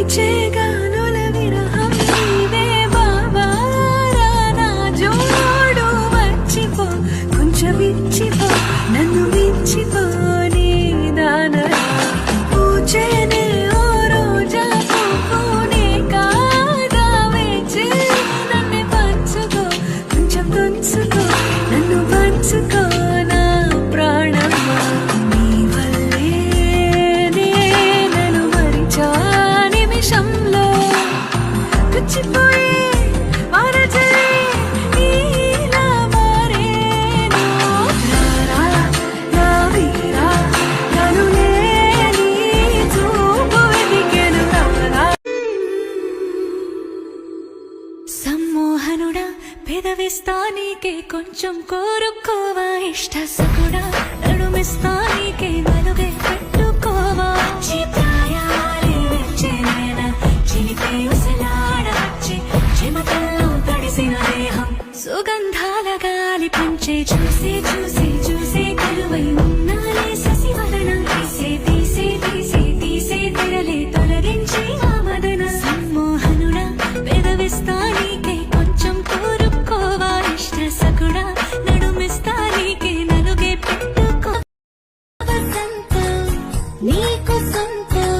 చేగానుల విరహం నీవే బాబా నా జోడు మర్చిపో కొంచెం ఇచ్చిపో నన్ను మించిపో నీ దానరా పూచేనే ఓ రోజా పువ్వునే కాదా వేచి నన్ను పంచుకో కొంచెం తుంచుకో నన్ను పంచుకో నా ప్రాణమా నీ వల్లే నేను మరిచా నిమిషంలో తుచ్చిపోయే వారజలే నీలా మారేను రారా నా వీరా కనులే నీ చూపు వెతికెను రారా సమ్మోహనుడా పెదవిస్తా నీకే కొంచెం కోరుకోవా ఇష్ట సకుడా నడుమిస్తా నీకే నలుగే పెట్టుకోవా చిత్రాయాలే వెచ్చెనైన చిలిపే ఉసలాడవచ్చి చెమటల్లో తడిసిన దేహం సుగంధాల గాలి పంచే చూసే చూసే చూసే కలువై ఉన్నాలే ససివలన తీసే తీసే తీసే తీసే తెరలే తొలగించే ఆ మదన సమ్మోహనుడా పెదవిస్తా నీకే కొంచెం కోరుకోవా ఇష్ట సకుడా నడుమిస్తా నీకే నలుగే పెట్టుకో వసంతం నీకు సొంతం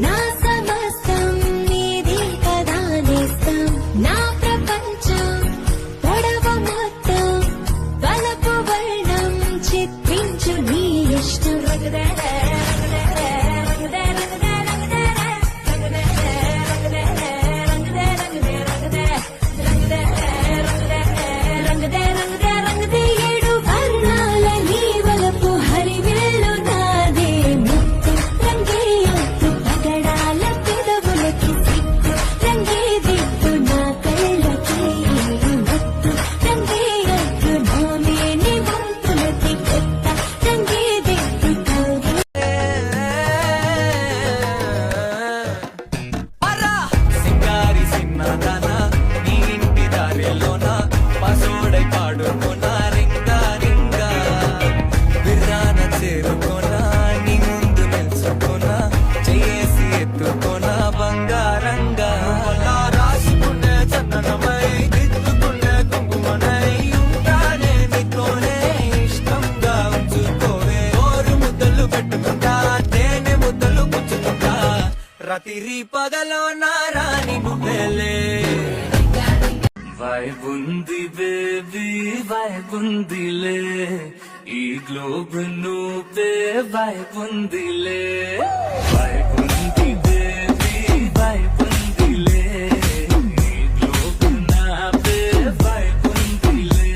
నా సమస్తం నీది కదా నేస్తం నా ప్రపంచం పొడవ మొత్తం వలపు వర్ణం చిత్రించు నీ ఇష్టం ఏడు వర్ణాల నీ వలపు హరివేలు నాదే ముత్తు రంగే ఒత్తు పగడాల పెదవులకి సిగ్గు రంగే దిద్దు నా కళ్ళకి మత్తు రంగే ఒత్తు నా మేని వంతులకి కొత్త రంగే దిద్దు కౌగు సింగారి సిన్నదానా నీ ఇంటి దారిలోనా పసోడై పాడుకోనా రింగా రింగా విర్రాన చేరుకోనా నీ ముందు నిల్చుకోనా చేసి ఎత్తుకోనా బంగారంగా రాసుకునే చందనమై దిద్దుకునే కుంకుమనై ఉంటానే నీతోనే ఇష్టంగా ఉంచుకోవే ఓరు ముద్దలు పెట్టుకుంటా తేనె ముద్దలు పుచ్చుకుంటా రాత్రి పగలో నారాని నువ్వేలే వైబుంది బేబీ వైబుందిలే ఈ గ్లోబ్ నువ్వే వైబుందిలే వైబుంది బేబీ వైబుందిలే ఈ గ్లోబ్ నావే వైబుందిలే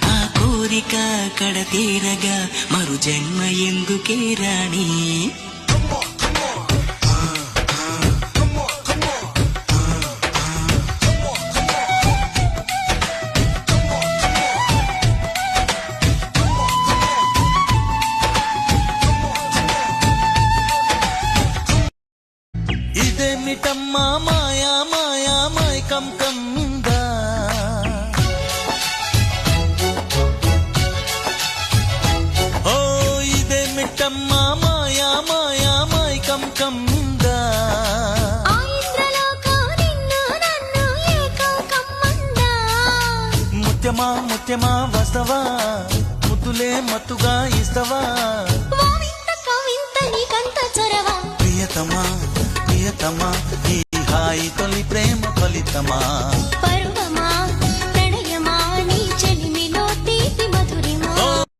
ఆ కోరిక కడతీరగా మరు జన్మ ఎందుకే రాణి ఇదేమిటమ్మా మాయా మాయా మైకం కమ్మిందా ఓ ఇదేమిటమ్మా మాయా మాయా మైకం కమ్మిందా ఆ ఇంద్రలోకం నిన్ను నన్ను ఏకం కమ్మందా ముత్యమా ముత్యమా వస్తవా ముద్దులే మత్తుగా ఇస్తవా ఓ వింత కవింత నీకంత చొరవా ప్రియతమా ప్రియతమా ఈ హాయి తొలి ప్రేమ ఫలితమా